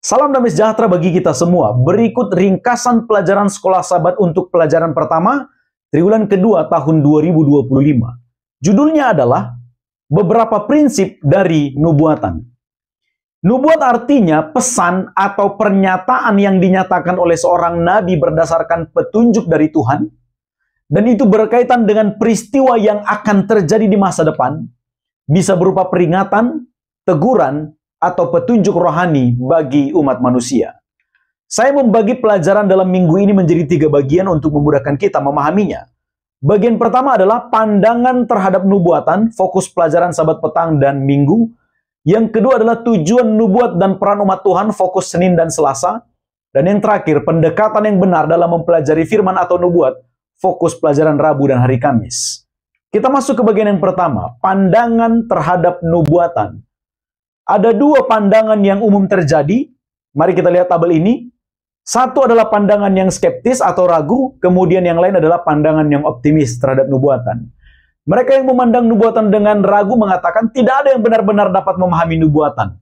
Salam damai sejahtera bagi kita semua. Berikut ringkasan pelajaran Sekolah Sabat untuk pelajaran pertama triwulan kedua tahun 2025. Judulnya adalah Beberapa Prinsip dari Nubuatan. Nubuat artinya pesan atau pernyataan yang dinyatakan oleh seorang nabi berdasarkan petunjuk dari Tuhan, dan itu berkaitan dengan peristiwa yang akan terjadi di masa depan, bisa berupa peringatan, teguran, atau petunjuk rohani bagi umat manusia. Saya membagi pelajaran dalam minggu ini menjadi 3 bagian untuk memudahkan kita memahaminya. Bagian pertama adalah pandangan terhadap nubuatan, fokus pelajaran Sabat petang dan minggu. Yang kedua adalah tujuan nubuat dan peran umat Tuhan, fokus Senin dan Selasa. Dan yang terakhir, pendekatan yang benar dalam mempelajari firman atau nubuat, fokus pelajaran Rabu dan hari Kamis. Kita masuk ke bagian yang pertama, pandangan terhadap nubuatan. Ada 2 pandangan yang umum terjadi. Mari kita lihat tabel ini. Satu adalah pandangan yang skeptis atau ragu, kemudian yang lain adalah pandangan yang optimis terhadap nubuatan. Mereka yang memandang nubuatan dengan ragu mengatakan tidak ada yang benar-benar dapat memahami nubuatan.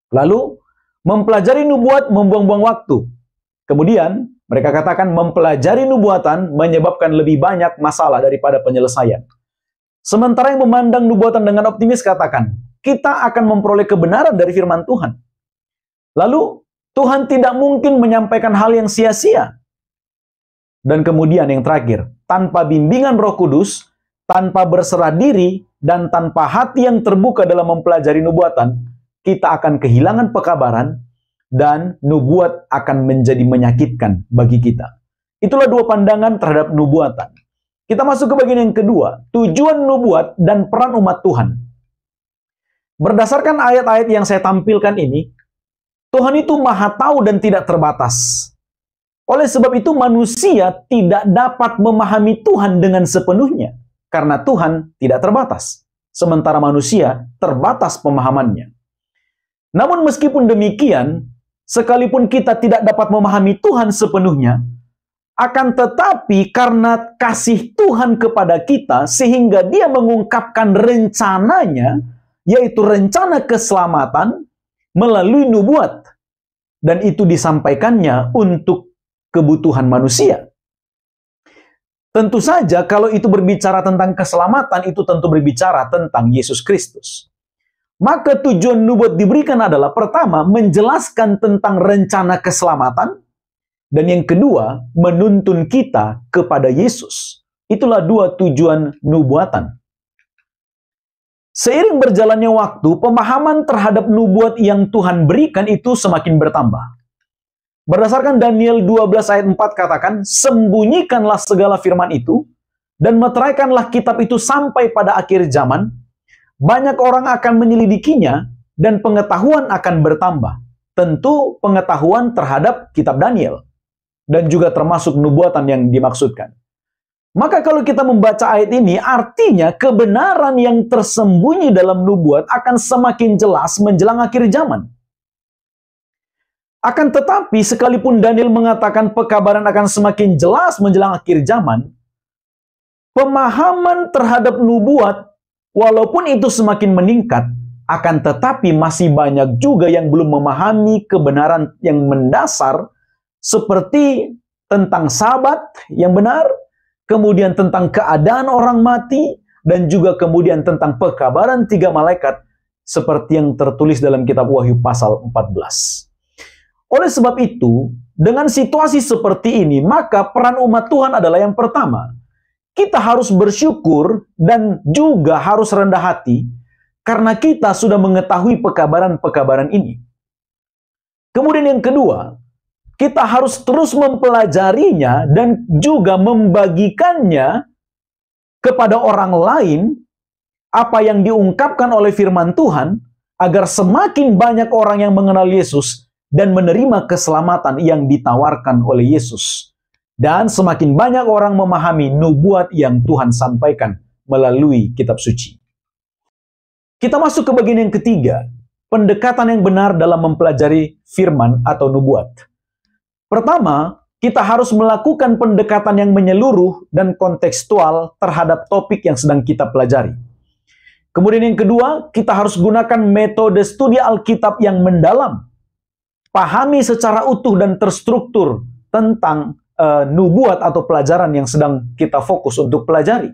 Lalu, mempelajari nubuat membuang-buang waktu. Kemudian, mereka katakan mempelajari nubuatan menyebabkan lebih banyak masalah daripada penyelesaian. Sementara yang memandang nubuatan dengan optimis katakan, kita akan memperoleh kebenaran dari firman Tuhan. Lalu, Tuhan tidak mungkin menyampaikan hal yang sia-sia. Dan kemudian yang terakhir, tanpa bimbingan Roh Kudus, tanpa berserah diri, dan tanpa hati yang terbuka dalam mempelajari nubuatan, kita akan kehilangan pekabaran, dan nubuat akan menjadi menyakitkan bagi kita. Itulah 2 pandangan terhadap nubuatan. Kita masuk ke bagian yang kedua, tujuan nubuat dan peran umat Tuhan. Berdasarkan ayat-ayat yang saya tampilkan ini, Tuhan itu maha tahu dan tidak terbatas. Oleh sebab itu manusia tidak dapat memahami Tuhan dengan sepenuhnya, karena Tuhan tidak terbatas, sementara manusia terbatas pemahamannya. Namun meskipun demikian, sekalipun kita tidak dapat memahami Tuhan sepenuhnya, akan tetapi karena kasih Tuhan kepada kita, sehingga Dia mengungkapkan rencananya, yaitu rencana keselamatan melalui nubuat, dan itu disampaikannya untuk kebutuhan manusia. Tentu saja kalau itu berbicara tentang keselamatan, itu tentu berbicara tentang Yesus Kristus. Maka tujuan nubuat diberikan adalah pertama, menjelaskan tentang rencana keselamatan, dan yang kedua, menuntun kita kepada Yesus. Itulah 2 tujuan nubuatan. Seiring berjalannya waktu, pemahaman terhadap nubuat yang Tuhan berikan itu semakin bertambah. Berdasarkan Daniel 12 ayat 4 katakan, sembunyikanlah segala firman itu, dan meteraikanlah kitab itu sampai pada akhir zaman. Banyak orang akan menyelidikinya, dan pengetahuan akan bertambah. Tentu pengetahuan terhadap kitab Daniel, dan juga termasuk nubuatan yang dimaksudkan. Maka kalau kita membaca ayat ini, artinya kebenaran yang tersembunyi dalam nubuat akan semakin jelas menjelang akhir zaman. Akan tetapi, sekalipun Daniel mengatakan pekabaran akan semakin jelas menjelang akhir zaman, pemahaman terhadap nubuat, walaupun itu semakin meningkat, akan tetapi masih banyak juga yang belum memahami kebenaran yang mendasar, seperti tentang Sabat yang benar, kemudian tentang keadaan orang mati, dan juga kemudian tentang pekabaran 3 malaikat, seperti yang tertulis dalam kitab Wahyu pasal 14. Oleh sebab itu, dengan situasi seperti ini, maka peran umat Tuhan adalah yang pertama, kita harus bersyukur dan juga harus rendah hati, karena kita sudah mengetahui pekabaran-pekabaran ini. Kemudian yang kedua, kita harus terus mempelajarinya dan juga membagikannya kepada orang lain apa yang diungkapkan oleh firman Tuhan, agar semakin banyak orang yang mengenal Yesus dan menerima keselamatan yang ditawarkan oleh Yesus. Dan semakin banyak orang memahami nubuat yang Tuhan sampaikan melalui kitab suci. Kita masuk ke bagian yang ketiga, pendekatan yang benar dalam mempelajari firman atau nubuat. Pertama, kita harus melakukan pendekatan yang menyeluruh dan kontekstual terhadap topik yang sedang kita pelajari. Kemudian yang kedua, kita harus gunakan metode studi Alkitab yang mendalam. pahami secara utuh dan terstruktur tentang nubuat atau pelajaran yang sedang kita fokus untuk pelajari.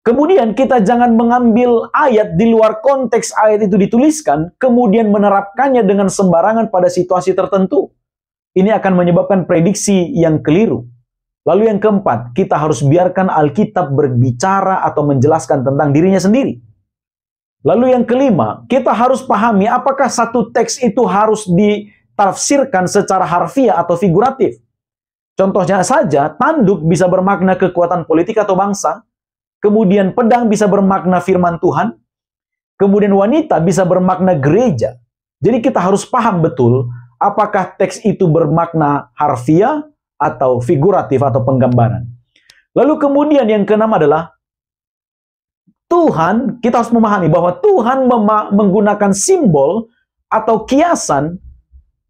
Kemudian kita jangan mengambil ayat di luar konteks ayat itu dituliskan, kemudian menerapkannya dengan sembarangan pada situasi tertentu. Ini akan menyebabkan prediksi yang keliru. Lalu yang keempat, kita harus biarkan Alkitab berbicara atau menjelaskan tentang dirinya sendiri. Lalu yang kelima, kita harus pahami apakah satu teks itu harus ditafsirkan secara harfiah atau figuratif. Contohnya saja, tanduk bisa bermakna kekuatan politik atau bangsa, kemudian pedang bisa bermakna firman Tuhan, kemudian wanita bisa bermakna gereja. Jadi kita harus paham betul apakah teks itu bermakna harfiah atau figuratif atau penggambaran. Lalu kemudian yang keenam adalah Tuhan, kita harus memahami bahwa Tuhan menggunakan simbol atau kiasan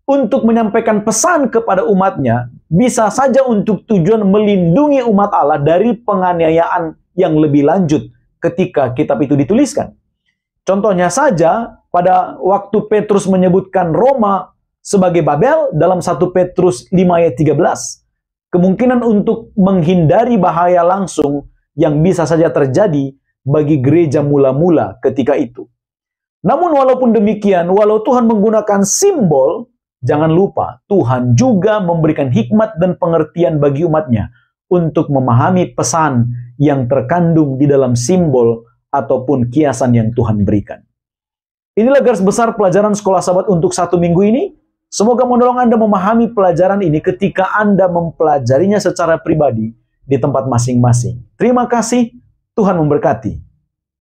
untuk menyampaikan pesan kepada umatnya, bisa saja untuk tujuan melindungi umat Allah dari penganiayaan yang lebih lanjut ketika kitab itu dituliskan. Contohnya saja, pada waktu Petrus menyebutkan Roma sebagai Babel dalam 1 Petrus 5 ayat 13, kemungkinan untuk menghindari bahaya langsung yang bisa saja terjadi bagi gereja mula-mula ketika itu. Namun walaupun demikian, walau Tuhan menggunakan simbol, jangan lupa Tuhan juga memberikan hikmat dan pengertian bagi umatnya untuk memahami pesan yang terkandung di dalam simbol ataupun kiasan yang Tuhan berikan. Inilah garis besar pelajaran Sekolah Sabat untuk 1 minggu ini. Semoga menolong Anda memahami pelajaran ini ketika Anda mempelajarinya secara pribadi di tempat masing-masing. Terima kasih, Tuhan memberkati.